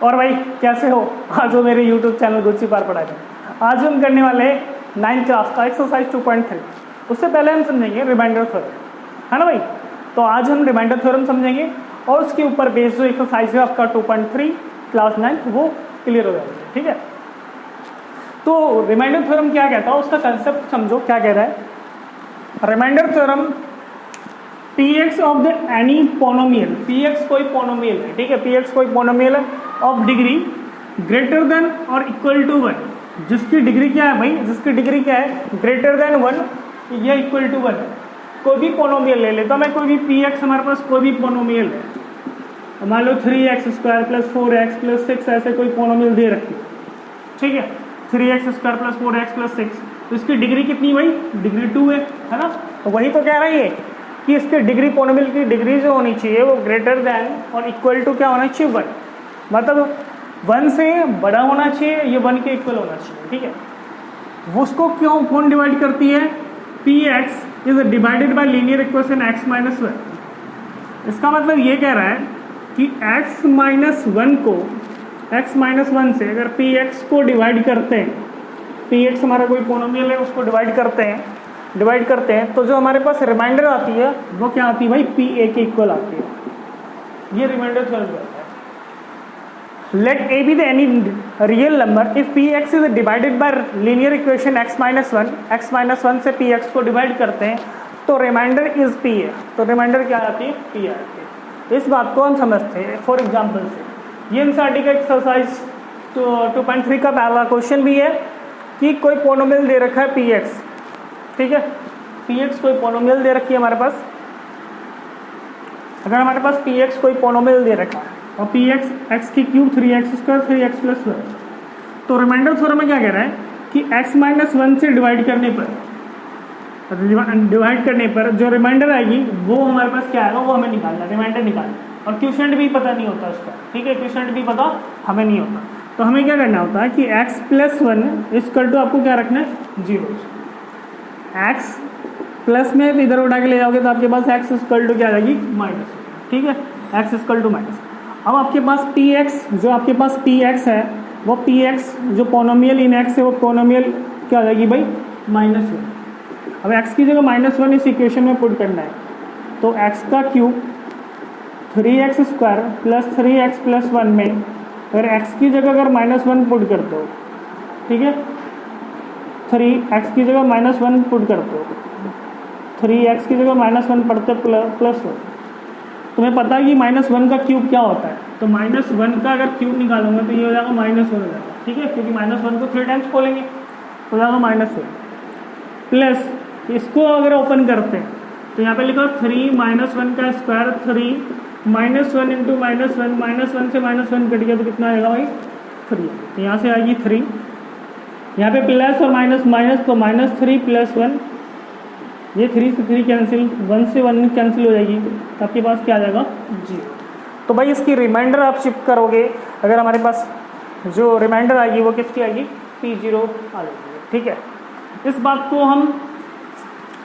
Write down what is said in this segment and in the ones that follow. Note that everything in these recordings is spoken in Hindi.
और भाई कैसे हो? आज वो मेरे YouTube चैनल गुच्ची पार पढ़ा है। आज हम करने वाले हैं 9th क्लास का एक्सरसाइज 2.3। उससे पहले हम समझेंगे रिमाइंडर थ्योरम, है ना भाई। तो आज हम रिमाइंडर थ्योरम समझेंगे और उसके ऊपर बेस्ड जो एक्सरसाइज है आपका 2.3 क्लास 9 वो क्लियर हो जाएगा। ठीक है, तो रिमाइंडर थ्योरम क्या कहता है उसका कंसेप्ट समझो। क्या कह रहा है remainder theorem? px of the any polynomial, px कोई पोनोमियल है, ठीक है, px कोई पोनोमियल है ऑफ डिग्री ग्रेटर देन और इक्वल टू 1, जिसकी डिग्री क्या है भाई, जिसकी डिग्री क्या है ग्रेटर देन 1 या इक्वल टू 1। कोई भी पोनोमियल ले लेता मैं, कोई भी px हमारे पास कोई भी पोनोमियल है, मान लो 3x² + 4x + 6 ऐसे कोई पोनोमियल दे रखी है, ठीक है, 3x² + 4x + 6, तो इसकी डिग्री कितनी भाई, डिग्री 2 है ना। तो वही तो कह रही है कि इसके डिग्री पोनोमियल की डिग्री जो होनी चाहिए वो ग्रेटर देन और इक्वल टू क्या होना चाहिए 1, मतलब 1 से बड़ा होना चाहिए, ये 1 के इक्वल होना चाहिए, ठीक है। वो उसको क्यों कौन डिवाइड करती है? px is divided by linear equation x - 1। इसका मतलब ये कह रहा है कि x - 1 को x - 1 से अगर px को डिवाइड करते हैं, px हमारा कोई पोनोमियल है उसको डिवाइड करते हैं तो जो हमारे पास रिमाइंडर आती है वो क्या आती है भाई, pa के इक्वल आती है। ये रिमाइंडर थ्योरम कहता है। Let a be the any real number if px is divided by linear equation x - 1 से px को डिवाइड करते हैं तो रिमाइंडर इज pa। तो रिमाइंडर क्या आती है, pa आती है। इस बात को हम समझते हैं फॉर एग्जाम्पल से। ये एनसीईआरटी का एक्सरसाइज 2.3 का पहला क्वेश्चन भी है कि कोई पोनोमियल दे रखा है px, ठीक है, px कोई पोनोमियल दे रखी है हमारे पास। अगर हमारे पास px कोई पोनोमियल दे रखा है और px x³ 3x² 3x + 1, तो रिमाइंडर थ्योरम में क्या कह रहा है कि x - 1 से डिवाइड करने पर जो रिमाइंडर आएगी वो हमारे पास क्या आएगा, वो हमें निकालना, रिमाइंडर निकालना। और क्वोशिएंट भी पता नहीं होता उसका, ठीक है, क्वोशिएंट भी पता हमें नहीं होता। तो हमें क्या करना होता है कि x + 1 इक्वल टू आपको क्या रखना है, 0। x प्लस में इधर उठा के ले जाओगे तो आपके पास x इक्वल टू क्या आ जाएगी, माइनस, ठीक है, x इक्वल टू माइनस। अब आपके पास px, जो आपके पास px है वो px जो पोनोमियल इन x है वो पोनोमियल क्या आ जाएगी भाई, -1। अब x की जगह -1 इस इक्वेशन में पुट करना है, तो x³ 3x² + 3x + 1 में अगर x की जगह अगर -1 पुट करते हो, ठीक है, 3x की जगह -1 पुट करते हो, 3x की जगह -1 पढ़ते +1। तुम्हें पता है कि -1 का क्यूब क्या होता है, तो -1 का अगर क्यूब निकालूंगा तो ये हो जाएगा -1 हो जाएगा, ठीक है, क्योंकि -1 को 3 टाइम्स खोलेंगे तो जाएगा -1 प्लस इसको अगर ओपन करते हैं तो यहाँ पे लिखा 3 - 1 का स्क्वायर 3 -1 × -1 से -1 कट गया तो कितना आएगा भाई, 3। तो यहाँ से आएगी 3, यहाँ पे प्लस और माइनस तो -3 + 1, ये 3 से 3 कैंसिल, 1 से 1 कैंसिल हो जाएगी, तो आपके पास क्या आ जाएगा, 0। तो भाई इसकी रिमाइंडर आप शिफ्ट करोगे, अगर हमारे पास जो रिमाइंडर आएगी वो किसकी आएगी, p0 आ जाएगी, ठीक है। इस बात को हम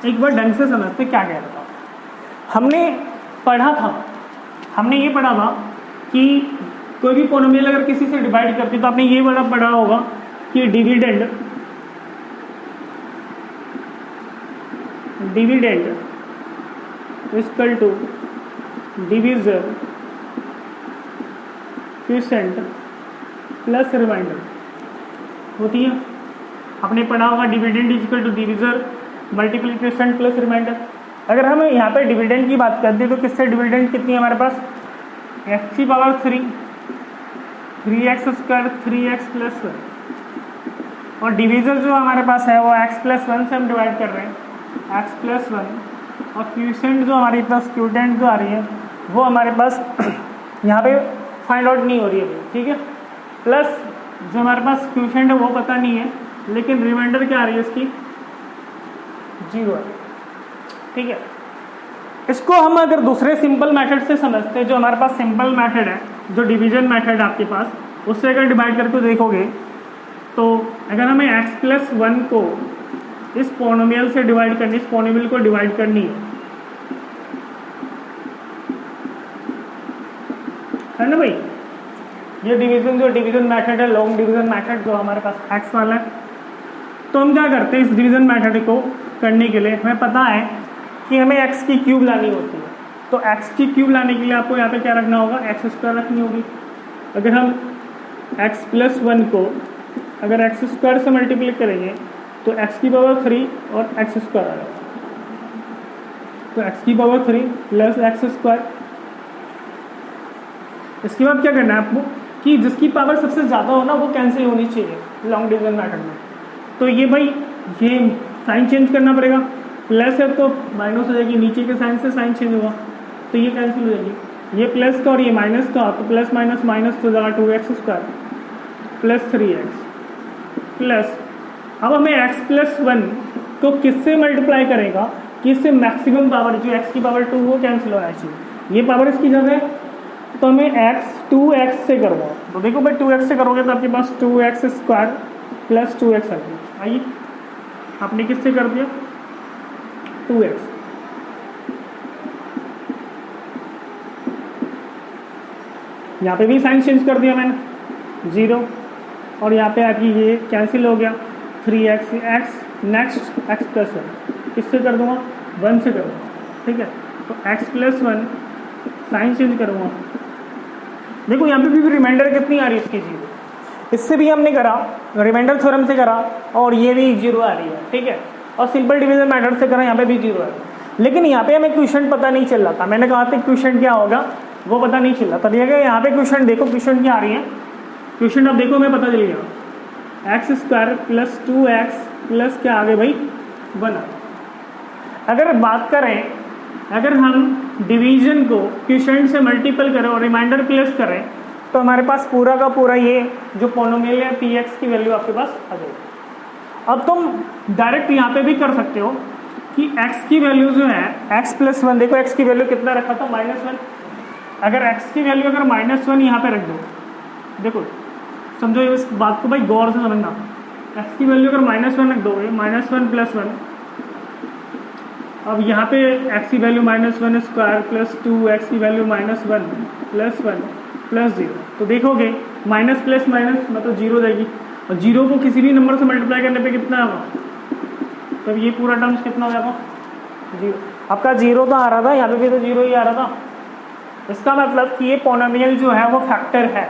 एक बार ढंग से समझते क्या कह रहा था। हमने ये पढ़ा था कि कोई भी पोनोमियल अगर किसी से डिवाइड करती तो आपने ये बड़ा पढ़ा होगा कि dividend equal to divisor quotient plus remainder होती है। आपने पढ़ा होगा dividend equal to divisor multiple quotient plus remainder. अगर हम यहाँ पे डिविडेंड की बात करते हैं तो किससे डिविडेंड कितनी है हमारे पास, x³ 3x² 3x + 1, और डिवीज़र जो हमारे पास है वो x + 1 से हम डिवाइड कर रहे हैं, x + 1, और क्वोशिएंट जो हमारे पास क्वोशिएंट जो आ रही है वो हमारे पास यहाँ पे फाइंड आउट नहीं हो रही है, ठीक है, प्लस जो हमारे पास क्वोशिएंट है वो पता नहीं है, लेकिन रिमाइंडर क्या आ रही है इसकी, 0 है, ठीक है। इसको हम अगर दूसरे सिंपल मेथड से समझते हैं, जो हमारे पास सिंपल मेथड है, जो डिवीजन मेथड आपके पास, उससे अगर डिवाइड करके देखोगे तो अगर हमें x + 1 को इस पोनोमियल से डिवाइड करनी, इस पोनोमियल को डिवाइड करनी है ना भाई, ये डिवीजन मेथड है, लॉन्ग डिवीजन मेथड जो हमारे पास एक्स वाला है। तो हम क्या करते हैं, इस डिवीजन मेथड को करने के लिए हमें पता है कि हमें एक्स की क्यूब लानी होती है। तो एक्स की क्यूब लाने के लिए आपको यहाँ पे क्या रखना होगा, एक्स स्क्वायर रखनी होगी। अगर हम एक्स प्लस 1 को अगर एक्स स्क्वायर से मल्टीप्लाई करेंगे तो एक्स की पावर 3 और एक्स स्क्वायर आ जाएगा। तो एक्स की पावर 3 प्लस एक्स स्क्वायर। इसके बाद क्या करना है आपको कि जिसकी पावर सबसे ज़्यादा हो ना वो कैंसिल होनी चाहिए लॉन्ग डिवीजन मेथड में। तो ये भाई ये साइन चेंज करना पड़ेगा, प्लस है तो माइनस हो जाएगी, नीचे के साइन से साइन चेंज होगा तो ये कैंसिल हो जाएगी। ये प्लस का और ये माइनस का, तो प्लस माइनस माइनस तो जाएगा 2x square plus 3x plus. अब हमें x प्लस 1 को किससे मल्टीप्लाई करेगा कि इससे मैक्सिमम पावर जो x की पावर 2 वो कैंसिल होना चाहिए। ये पावर इसकी जगह है तो हमें x 2x से करवा। तो देखो भाई 2x से करोगे तो आपके पास 2x स्क्वायर प्लस 2x आ गया। आइए आपने किससे कर दिया 2x। यहाँ पे भी साइन चेंज कर दिया मैंने 0 और यहाँ पे आपकी ये कैंसिल हो गया 3x x next x plus 1 किससे कर दूँगा 1 से करूँगा, ठीक है। तो x प्लस 1 साइन चेंज करूँगा। देखो यहाँ पे भी रिमाइंडर कितनी आ रही है इसकी 0, इससे भी हमने करा रिमाइंडर थ्योरम से करा और ये भी 0 आ रही है, ठीक है। और सिंपल डिवीजन मेथड से करा, यहाँ पे भी 0 आ रही है। लेकिन यहाँ पे हमें क्वेश्चन पता नहीं चल रहा था, मैंने कहा था क्वेश्चन क्या होगा वो पता नहीं चल रहा था। देखिए यहाँ पे क्वेश्चन देखो, क्वेश्चन क्या आ रही है, क्वेश्चन अब देखो हमें पता चल गया x square plus 2x plus क्या आगे भाई 1। अगर बात करें, अगर हम डिवीजन को क्वेश्चन से मल्टीपल करें और रिमाइंडर प्लस करें तो हमारे पास पूरा का पूरा ये जो पोनोमियल है px की वैल्यू आपके पास आ जाएगी। अब तुम डायरेक्ट यहाँ पे भी कर सकते हो कि x की वैल्यू जो है x प्लस 1, देखो x की वैल्यू कितना रखा था -1। अगर x की वैल्यू अगर -1 यहाँ पे रख दो, देखो समझो इस बात को भाई गौर से समझना, x की वैल्यू अगर -1 रख दोगे -1 प्लस 1, अब यहाँ पे x की वैल्यू -1 स्क्वायर प्लस 2x की वैल्यू -1 प्लस 1 प्लस 0, तो देखोगे माइनस प्लस माइनस मतलब 0 जाएगी और 0 को किसी भी नंबर से मल्टीप्लाई करने पे कितना होगा, तब ये पूरा टर्म्स कितना हो जाएगा 0। आपका 0 तो आ रहा था, यहाँ पे भी तो 0 ही आ रहा था। इसका मतलब कि ये पोनोमियल जो है वो फैक्टर है,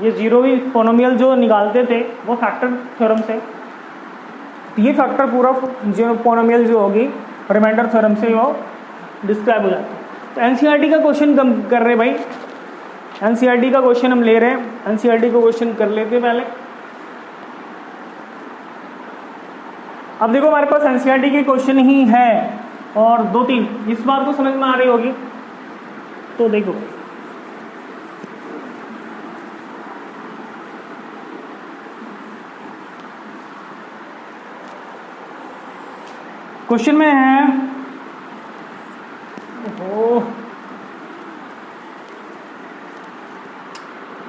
ये 0 भी पोनोमियल जो निकालते थे वो फैक्टर थ्योरम से, ये फैक्टर पूरा जो पोनोमियल जो होगी रिमाइंडर थ्योरम से वो डिस्क्राइब हो जाता है। तो एनसीईआरटी का क्वेश्चन कम कर रहे भाई, एनसीईआरटी का क्वेश्चन हम ले रहे हैं, एनसीईआरटी का क्वेश्चन कर लेते हैं पहले। अब देखो हमारे पास एनसीईआरटी के क्वेश्चन ही है और 2-3 इस बार तो समझ में आ रही होगी। तो देखो क्वेश्चन में है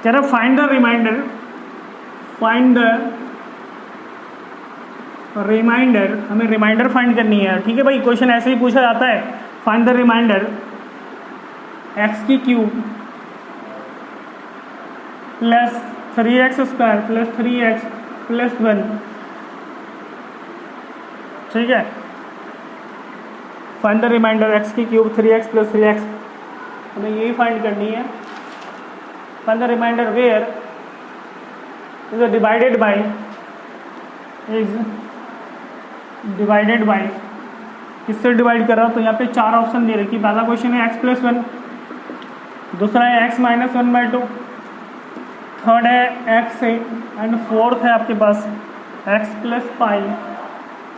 कह रहा find the remainder, find the remainder, हमें रिमाइंडर फाइंड करनी है, ठीक है भाई। क्वेश्चन ऐसे ही पूछा जाता है, फाइंड द रिमाइंडर एक्स की cube plus 3x square plus 3x plus 1, ठीक है। फाइंड द रिमाइंडर एक्स की क्यूब 3x प्लस 3x, हमें यही फाइंड करनी है। Find the remainder where is divided by, is divided by, किससे डिवाइड कर रहा हूँ, तो यहाँ पे 4 ऑप्शन दे रखी। पहला क्वेश्चन है x प्लस 1, दूसरा है x माइनस 1/2, थर्ड है x एंड फोर्थ है आपके पास x plus pi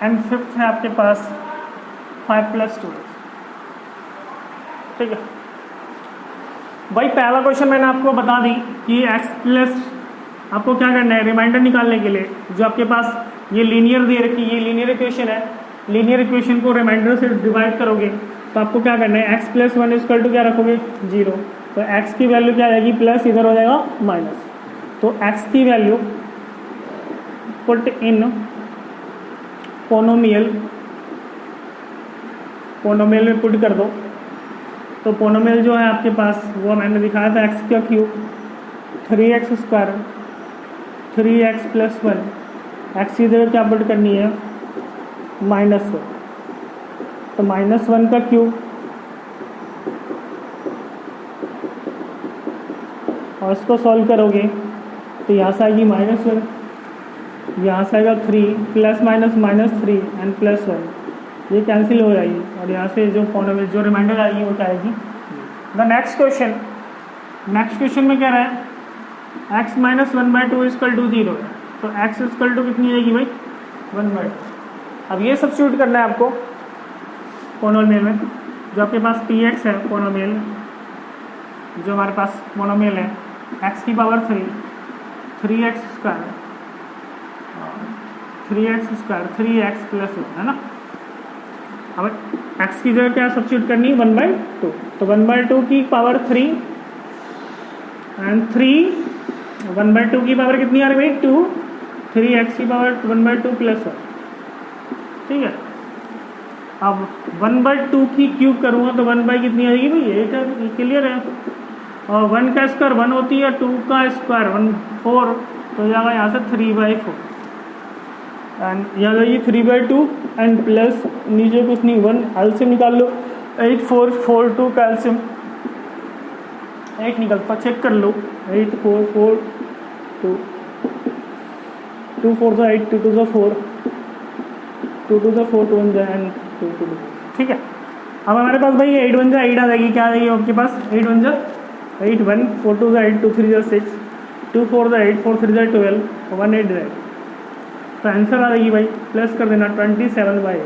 and fifth है आपके पास 5 प्लस 2, ठीक है भाई। पहला क्वेश्चन मैंने आपको बता दी कि x प्लस, आपको क्या करना है रिमाइंडर निकालने के लिए जो आपके पास ये लीनियर दे रखी, ये लीनियर इक्वेशन है, लीनियर इक्वेशन को रिमाइंडर से डिवाइड करोगे तो आपको क्या करना है x प्लस 1 इक्वल टू क्या रखोगे 0, तो x की वैल्यू क्या आ जाएगी प्लस, इधर हो जाएगा माइनस। तो x की value put in polynomial, polynomial में पुट कर दो, तो पोनोमियल जो है आपके पास वो मैंने दिखाया था x का क्यूब 3x², 3x + 1, x की जगह क्या पुट करनी है -1, तो -1 का क्यूब और इसको सॉल्व करोगे तो यहाँ से आएगी -1, यहाँ से आएगा 3 ± -3 एंड +1, ये कैंसिल हो जाएगी और यहाँ से जो जो रिमाइंडर आएगी वो क्या आएगी। द नेक्स्ट क्वेश्चन में क्या रहा है x - 1/2 = 0 है, तो x = कितनी आएगी भाई 1/2। अब ये सब्स्टिट्यूट करना है आपको पोनोमियल में, जो आपके पास px है पोनोमियल, जो हमारे पास मोनोमियल है x की पावर 3, 3x², 3x + 1 है ना। अब x की जगह क्या सब्स्टिट्यूट करनी है 1/2, तो 1/2 की पावर 3 एंड 3 1/2 की पावर कितनी आ रही है 2, 3x की पावर 1/2 + 1, ठीक है। अब 1/2 की क्यूब करूँगा तो 1 कितनी आएगी भाई 8 है, क्लियर है। और 1 का स्क्वायर 1 होती है, 2 का स्क्वायर 4, तो जाएगा यहाँ से 3/4 एंड यहाँ जाएगी 3/2 एंड प्लस नीचे कुछ नहीं 1, एलसीएम निकाल लो 8 4 4 2 का एलसीएम 8 निकलता, चेक कर लो 8 4 4 2 2 4 सा 8 2 2 सा 4 2 2 सा 4 2 1 जा एंड 2 2 2, ठीक है। अब हमारे पास भाई 8 1 जा 8 आ जाएगी, क्या आ जाएगी आपके पास 8 1 जा 8 1 4 2 जा 8 2 3 जा 6 2 4 जा 8 4 3 जा 12 1 8 जाएगी, तो आंसर आ जाएगी भाई प्लस कर देना 27/8,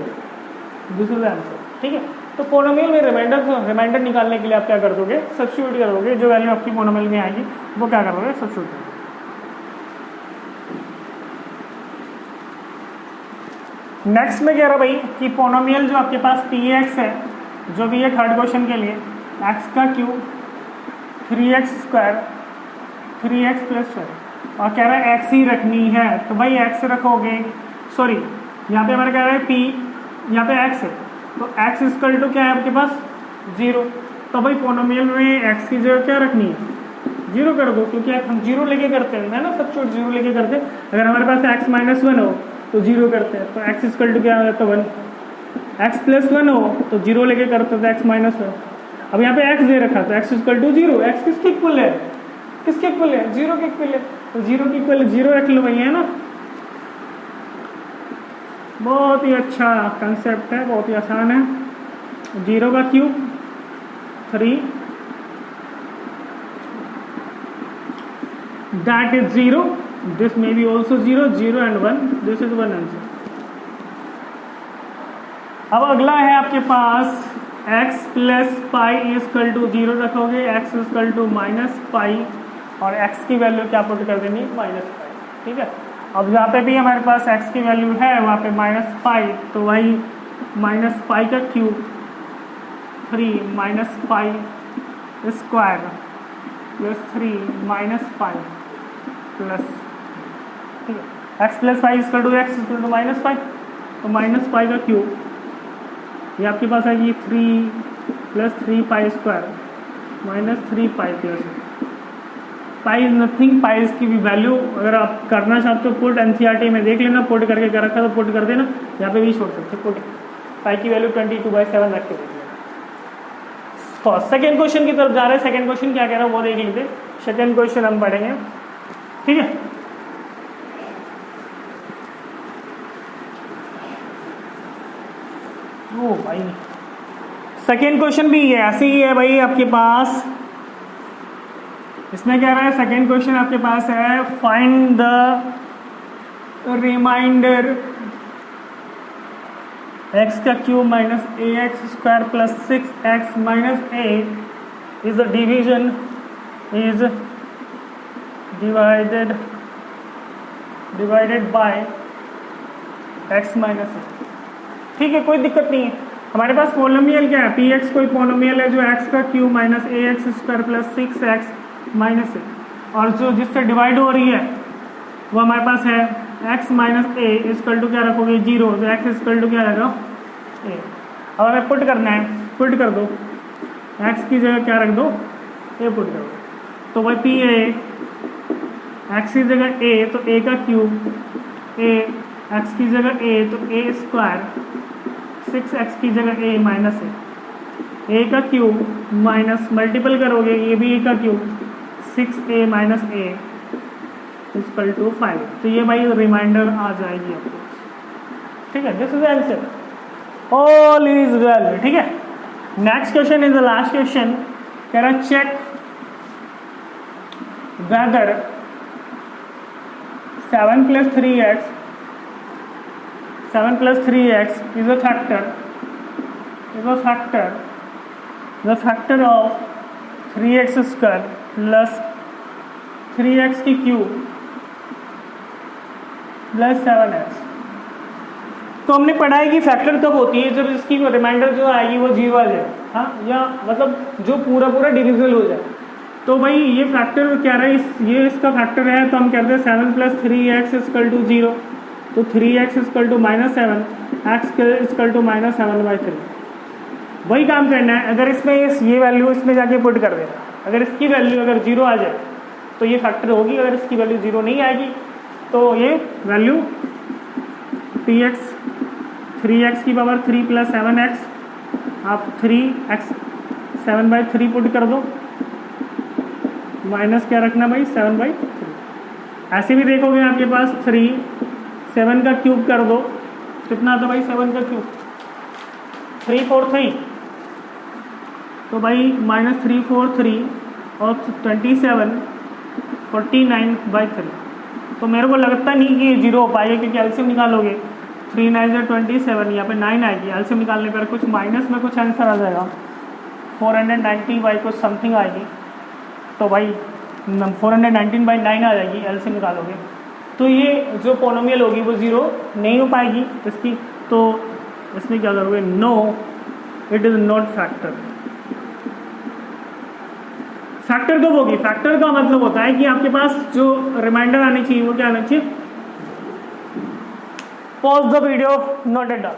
दिस इज आंसर, ठीक है। तो पोनोमियल में रिमाइंडर निकालने के लिए आप क्या कर दोगे सब्स्टिट्यूट करोगे, जो वैल्यू आपकी पोनोमियल में आएगी वो क्या करोगे सब्स्टिट्यूट करोगे। नेक्स्ट में कह रहा भाई कि पोनोमियल जो आपके पास px है, जो भी है थर्ड क्वेश्चन के लिए x का क्यूब 3x², 3x + 1, और कह रहा है x ही रखनी है, तो भाई x रखोगे, सॉरी यहाँ पे हमारा कह रहा है p, यहाँ पे x है, तो x = क्या है आपके पास 0, तो भाई पोनोमियल में x की जगह क्या रखनी है 0 कर दो, क्योंकि हम 0 लेके करते हैं ना सब्स्टिट्यूट 0 लेके करते हैं। अगर हमारे पास x - 1 हो तो 0 करते हैं, तो x = क्या हो जाता है 1, x + 1 हो तो 0 लेके करते हैं तो x - 1। अब यहाँ पे x दे रखा तो x = 0, x किसके इक्वल है 0 के इक्वल है, तो 0 के इक्वल 0 रख लो भैया, है ना। बहुत ही अच्छा कंसेप्ट है, बहुत ही आसान है। 0 का cube 3, that is 0, this may be also 0, 0 and 1, this is 1 answer. अब अगला है आपके पास x + π = 0 रखोगे, x = -π और x की वैल्यू क्या पुट कर देनी -π, ठीक है। अब जहाँ पे भी हमारे पास x की वैल्यू है वहाँ पे -π, तो वही -π का क्यूब 3 - π² + 3 - π प्लस, ठीक है। x + π = x = -π, तो -π का क्यूब ये आपके पास आएगी 3 + 3π² -3π + पाई इज नथिंग, पाई इसकी भी वैल्यू अगर आप करना चाहते हो पुट एनसीईआरटी में देख लेना, पुट करके क्या रखा तो पुट कर देना, यहाँ पे भी छोड़ सकते पुट, पाई की वैल्यू 22/7 रख के देख लेना। सेकेंड क्वेश्चन की तरफ जा रहे हैं, सेकेंड क्वेश्चन क्या कह रहा है वो देख लीजिए, सेकेंड क्वेश्चन हम पढ़ेंगे, ठीक है। ओ भाई सेकेंड क्वेश्चन भी ये ऐसे ही है भाई आपके पास, इसमें क्या रहा है सेकेंड क्वेश्चन आपके पास है फाइंड द रिमाइंडर x का cube -ax² + 6x - 8 is the division is divided bye x - 8, ठीक है, कोई दिक्कत नहीं है। हमारे पास पोनोमियल क्या है px कोई पोनोमियल है जो x का क्यूब -ax² + 6x - 8 और जो जिससे डिवाइड हो रही है वो हमारे पास है x - a = क्या रखोगे 0, तो x = क्या रहेगा a। अब हमें पुट करना है, पुट कर दो, x की जगह क्या रख दो a पुट करो, तो भाई p a एक्स की जगह ए तो ए का क्यूब, ए एक्स की जगह ए तो ए स्क्वायर, 6x की जगह ए माइनस ए का क्यूब माइनस मल्टीपल करोगे ये भी ए का cube 6a minus A equal to 5। तो ये भाई रिमाइंडर आ जाएगी आपको, ठीक है। This is answer, all is well, ठीक है। Next question is the last question, कह रहा check whether 7 + 3x is a factor the factor of 3x square plus 3x की क्यूब प्लस 7x। तो हमने पढ़ा है कि फैक्टर तब होती है जब इसकी रिमाइंडर जो आएगी वो 0 आ जाए, हाँ, या मतलब जो पूरा डिविजिबल हो जाए। तो भाई ये फैक्टर क्या रहा है, ये इसका फैक्टर है, तो हम कहते हैं 7 + 3x = 0। तो 3x = -7, x = -7/3। वही काम करना है। अगर इसमें ये वैल्यू इसमें जाके पुट कर देना, अगर इसकी वैल्यू अगर 0 आ जाए तो ये फैक्टर होगी, अगर इसकी वैल्यू 0 नहीं आएगी तो ये वैल्यू 3x की पावर 3 + 7x, आप 3x 7/3 पुट कर दो, माइनस क्या रखना भाई 7/3। ऐसे भी देखोगे आपके पास 7 का क्यूब कर दो, कितना आता भाई 7 का क्यूब 343, तो भाई -343 और 27 49/3। तो मेरे को लगता नहीं कि ये 0 हो पाएगा, क्योंकि एलसीएम निकालोगे 3 9 = 27, यहाँ पे 9 आएगी, एलसीएम निकालने पर कुछ माइनस में कुछ आंसर आ जाएगा 490 कुछ समथिंग आएगी। तो भाई 419/9 आ जाएगी, एलसीएम निकालोगे। तो ये जो पोनोमियल होगी वो 0 नहीं हो पाएगी इसकी। तो इसमें क्या करोगे, no it is not factor. Factor कब होगी, फैक्टर का मतलब होता है कि आपके पास जो रिमाइंडर आनी चाहिए वो क्या आना चाहिए। Pause the video, note it down.